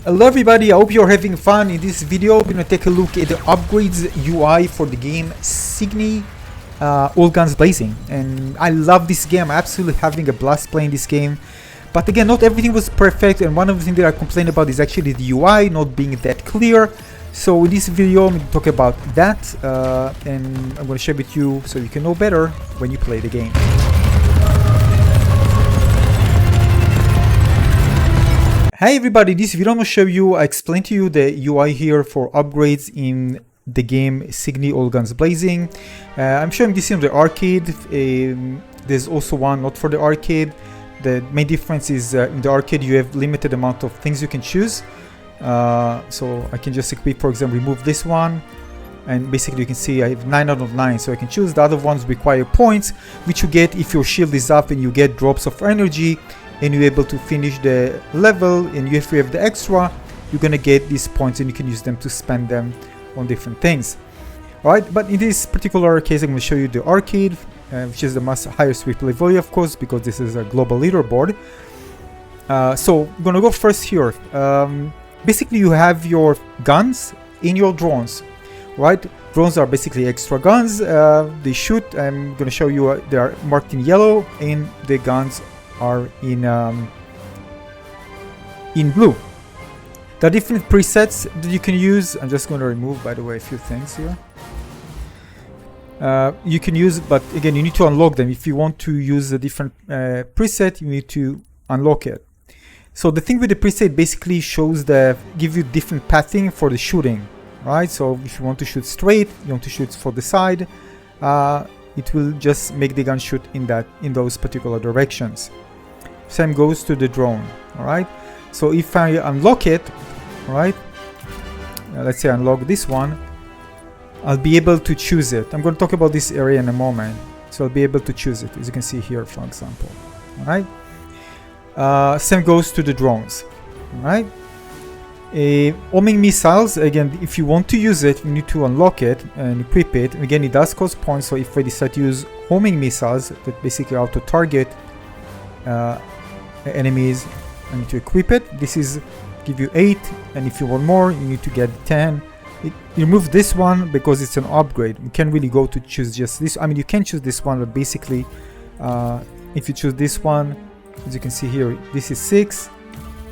Hello everybody, I hope you're having fun. In this video, we're gonna take a look at the upgrades UI for the game CYGNI All Guns Blazing. And I love this game, I'm absolutely having a blast playing this game. But again, not everything was perfect, and one of the things that I complained about is actually the UI not being that clear. So in this video, I'm going to talk about that, and I'm going to share with you so you can know better when you play the game. Hey everybody, this video I'm going to show you, I explained to you the UI here for upgrades in the game CYGNI All Guns Blazing. I'm showing this in the arcade. There's also one not for the arcade. The main difference is in the arcade you have limited amount of things you can choose. So I can just equip, for example, remove this one, and basically you can see I have 9 out of 9, so I can choose. The other ones require points, which you get if your shield is up and you get drops of energy and you're able to finish the level. And if you have the extra, you're gonna get these points and you can use them to spend them on different things. Alright, but in this particular case I'm going to show you the arcade, which is the highest replay value, of course, because this is a global leaderboard. So I'm gonna go first here. Basically you have your guns in your drones, right? Drones are basically extra guns. They shoot. I'm gonna show you they are marked in yellow, and the guns are in blue. There are different presets that you can use. I'm just going to remove, by the way, a few things here. You can use, but again, you need to unlock them. If you want to use a different preset, you need to unlock it. So the thing with the preset basically shows give you different pathing for the shooting, right? So if you want to shoot straight, you want to shoot for the side, it will just make the gun shoot in those particular directions. Same goes to the drone. All right. So if I unlock it, all right, let's say I unlock this one, I'll be able to choose it. I'm going to talk about this area in a moment. So I'll be able to choose it, as you can see here, for example. All right. Same goes to the drones. All right. Homing missiles, again, if you want to use it, you need to unlock it and equip it. Again, it does cost points, so if I decide to use homing missiles that basically auto target enemies, I need to equip it. This is give you 8, and if you want more, you need to get 10. You remove this one because it's an upgrade. You can't really go to choose just this. I mean, you can choose this one, but basically, if you choose this one, as you can see here, this is 6.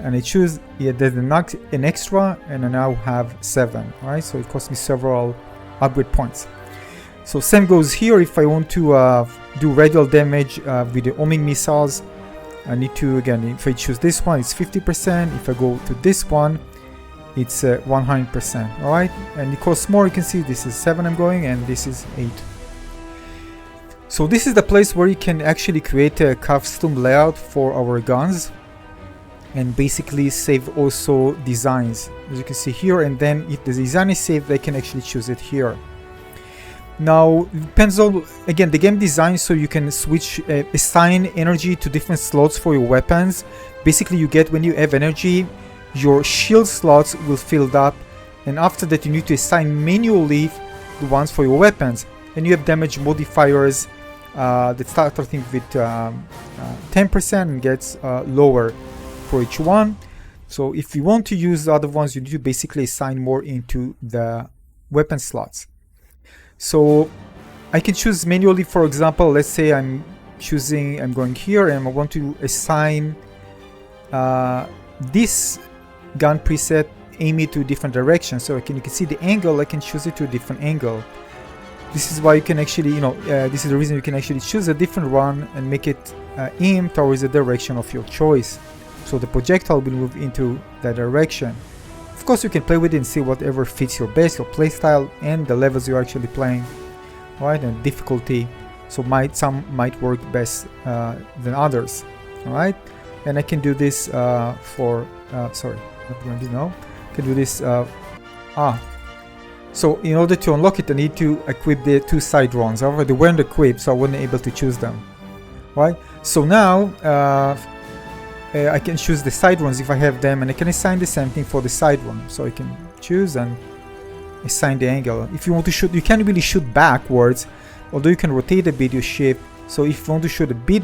And I choose, yeah, there's an extra, and I now have 7, right? So it costs me several upgrade points. So same goes here. If I want to do radial damage with the homing missiles, I need to, again, if I choose this one, it's 50%. If I go to this one, it's 100%, all right? And it costs more. You can see this is 7 I'm going, and this is 8. So this is the place where you can actually create a custom layout for our guns, and basically save also designs, as you can see here. And then if the design is saved, they can actually choose it here. Now it depends on, again, the game design, so you can switch, assign energy to different slots for your weapons. Basically you get, when you have energy, your shield slots will fill up, and after that you need to assign manually the ones for your weapons. And you have damage modifiers that start, I think, with 10% and gets lower for each one. So if you want to use the other ones, you need to basically assign more into the weapon slots. So I can choose manually. For example, let's say I'm going here and I want to assign this gun preset, aim it to a different direction. So you can see the angle, I can choose it to a different angle. This is why you can actually, this is the reason you can actually choose a different one and make it aim towards the direction of your choice. So the projectile will move into that direction. Of course, you can play with it and see whatever fits your best, your playstyle, and the levels you're actually playing, right? And difficulty. So some might work best than others, all right? And I can do this sorry, not going to know. I can do this. So in order to unlock it, I need to equip the 2 side drones. However, they weren't equipped, so I wasn't able to choose them, right? So now I can choose the side ones if I have them, and I can assign the same thing for the side one. So I can choose and assign the angle. If you want to shoot, you can't really shoot backwards, although you can rotate a bit, you shift. So if you want to shoot a bit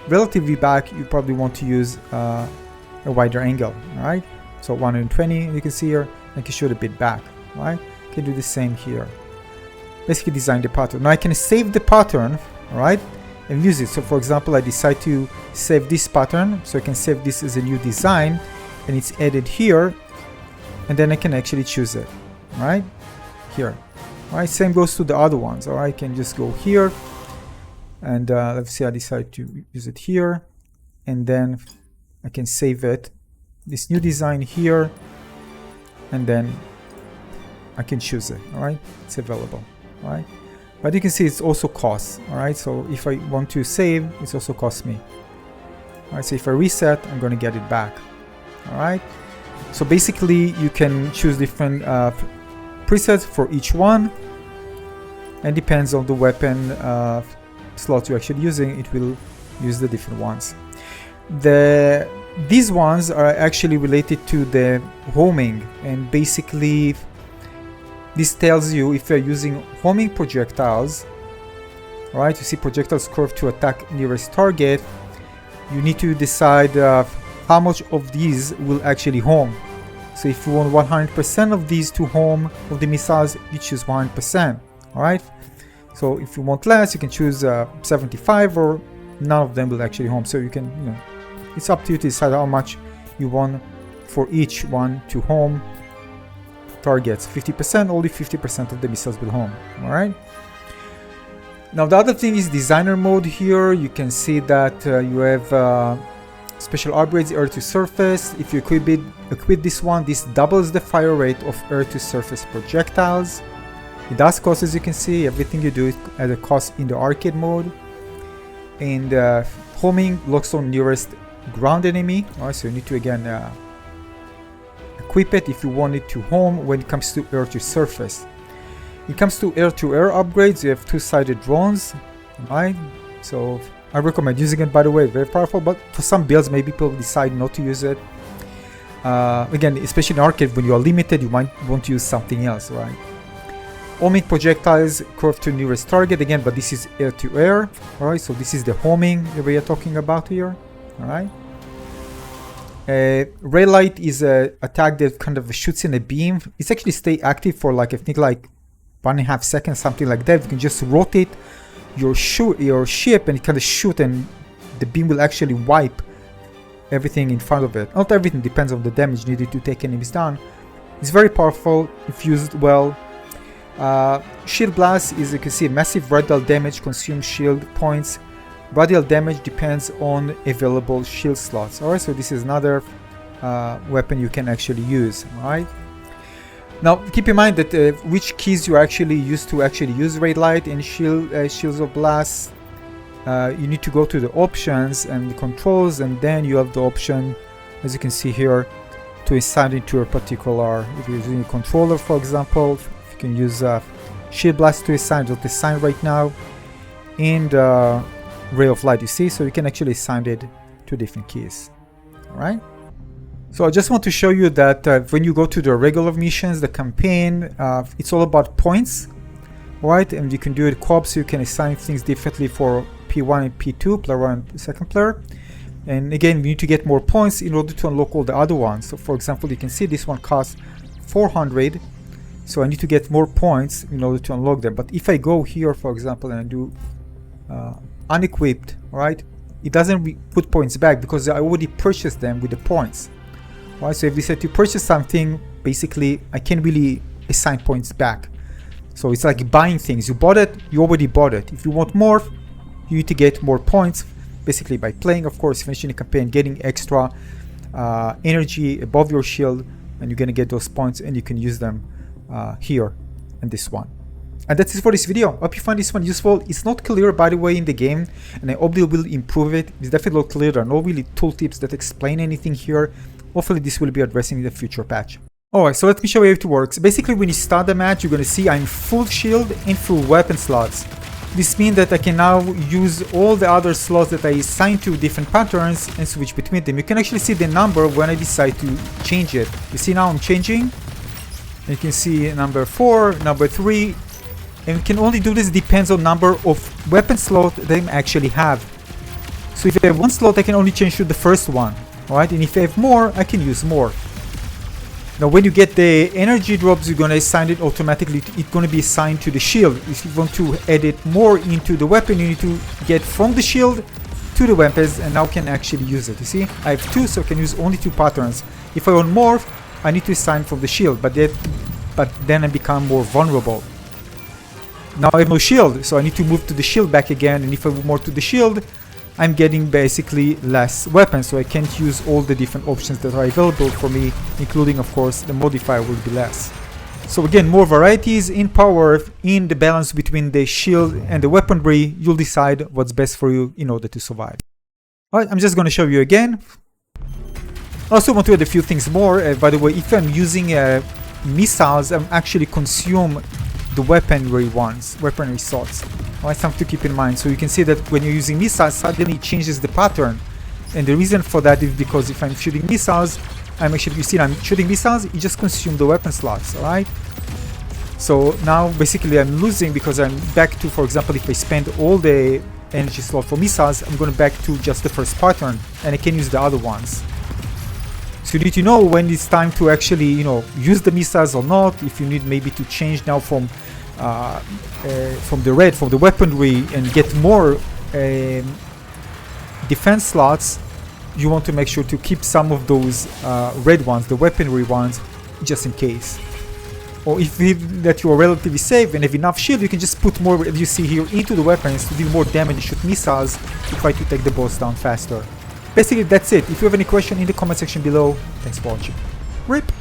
relatively back, you probably want to use a wider angle, all right? So 120, you can see here, I can shoot a bit back, right? I can do the same here. Basically design the pattern. Now I can save the pattern, right, and use it. So for example, I decide to save this pattern, so I can save this as a new design, and it's added here, and then I can actually choose it, right, here. All right, same goes to the other ones. All right, I can just go here, and let's say I decide to use it here, and then I can save it, this new design here, and then I can choose it. All right, it's available. All right, but you can see it's also costs. All right, so if I want to save, it's also costs me. All right, so if I reset, I'm going to get it back. All right, so basically you can choose different presets for each one, and depends on the weapon slot you're actually using, it will use the different ones. These ones are actually related to the homing, and basically this tells you if you're using homing projectiles, right? You see projectiles curved to attack nearest target, you need to decide how much of these will actually home. So if you want 100% of these to home of the missiles, you choose 100%. All right. So if you want less, you can choose 75, or none of them will actually home. So you can, you know, it's up to you to decide how much you want for each one to home targets. 50%, only 50% of the missiles will home. All right. Now the other thing is designer mode. Here you can see that you have special upgrades, air to surface. If you equip this one, this doubles the fire rate of air to surface projectiles. It does cost, as you can see, everything you do is at a cost in the arcade mode. And homing locks on nearest ground enemy. Alright, so you need to again equip it if you want it to home when it comes to air to surface. When it comes to air upgrades, you have two-sided drones. Alright, so I recommend using it, by the way, very powerful, but for some builds maybe people decide not to use it. Again, especially in arcade, when you are limited, you might want to use something else, right? Homing projectiles curved to nearest target again, but this is air to air. Alright, so this is the homing that we are talking about here. Alright. Ray light is a attack that kind of shoots in a beam. It's actually stay active for like, I think like 1.5 seconds, something like that. You can just rotate your ship and it kind of shoot, and the beam will actually wipe everything in front of it. Not everything, depends on the damage needed to take enemies down. It's very powerful if used well. Shield blast is, you can see, massive radial damage, consumes shield points. Radial damage depends on available shield slots. Alright, so this is another weapon you can actually use. Alright. Now keep in mind that which keys you actually use to actually use ray light and shields of blast. You need to go to the options and the controls, and then you have the option, as you can see here, to assign it to a particular. If you're using a controller, for example, you can use shield blast to assign. Don't assign right now, and ray of light. You see, so you can actually assign it to different keys. All right. So I just want to show you that when you go to the regular missions, the campaign, it's all about points, right? And you can do it co-op, so you can assign things differently for P1 and P2, player 1 and second player. And again, you need to get more points in order to unlock all the other ones. So for example, you can see this one costs 400, so I need to get more points in order to unlock them. But if I go here, for example, and I do unequipped, right, it doesn't put points back because I already purchased them with the points. Right, so if they decide to purchase something, basically I can't really assign points back. So it's like buying things. You bought it, you already bought it. If you want more, you need to get more points, basically by playing, of course, finishing the campaign, getting extra energy above your shield, and you're gonna get those points, and you can use them here in this one. And that's it for this video. Hope you find this one useful. It's not clear, by the way, in the game, and I hope they will improve it. It's definitely not clear. There are no really tooltips that explain anything here. Hopefully this will be addressing in the future patch. Alright, so let me show you how it works. Basically, when you start the match, you're gonna see I'm full shield and full weapon slots. This means that I can now use all the other slots that I assigned to different patterns and switch between them. You can actually see the number when I decide to change it. You see now I'm changing. You can see number 4, number 3, and you can only do this depends on number of weapon slots that I actually have. So if I have one slot, I can only change to the first one. Alright, and if I have more, I can use more. Now when you get the energy drops, you're gonna assign it automatically. It's gonna be assigned to the shield. If you want to edit more into the weapon, you need to get from the shield to the weapons, and now can actually use it. You see, I have 2, so I can use only 2 patterns. If I want morph, I need to assign from the shield, but then I become more vulnerable. Now I have no shield, so I need to move to the shield back again, and if I move more to the shield, I'm getting basically less weapons, so I can't use all the different options that are available for me, including of course the modifier will be less. So again, more varieties in power, in the balance between the shield and the weaponry. You'll decide what's best for you in order to survive. Alright, I'm just going to show you again. I also want to add a few things more. By the way, if I'm using missiles, I'm actually consume the weaponry slots. Alright, something to keep in mind. So you can see that when you're using missiles, suddenly it changes the pattern. And the reason for that is because if I'm shooting missiles, I'm shooting missiles, it just consumes the weapon slots, alright? So now basically I'm losing because I'm back to, for example, if I spend all the energy slot for missiles, I'm going back to just the first pattern, and I can use the other ones. So you need to know when it's time to actually, use the missiles or not. If you need maybe to change now from the weaponry and get more defense slots, you want to make sure to keep some of those red ones, the weaponry ones, just in case. Or if that you are relatively safe and have enough shield, you can just put more, as you see here, into the weapons to deal more damage and shoot missiles to try to take the boss down faster. Basically, that's it. If you have any question in the comment section below, thanks for watching. RIP!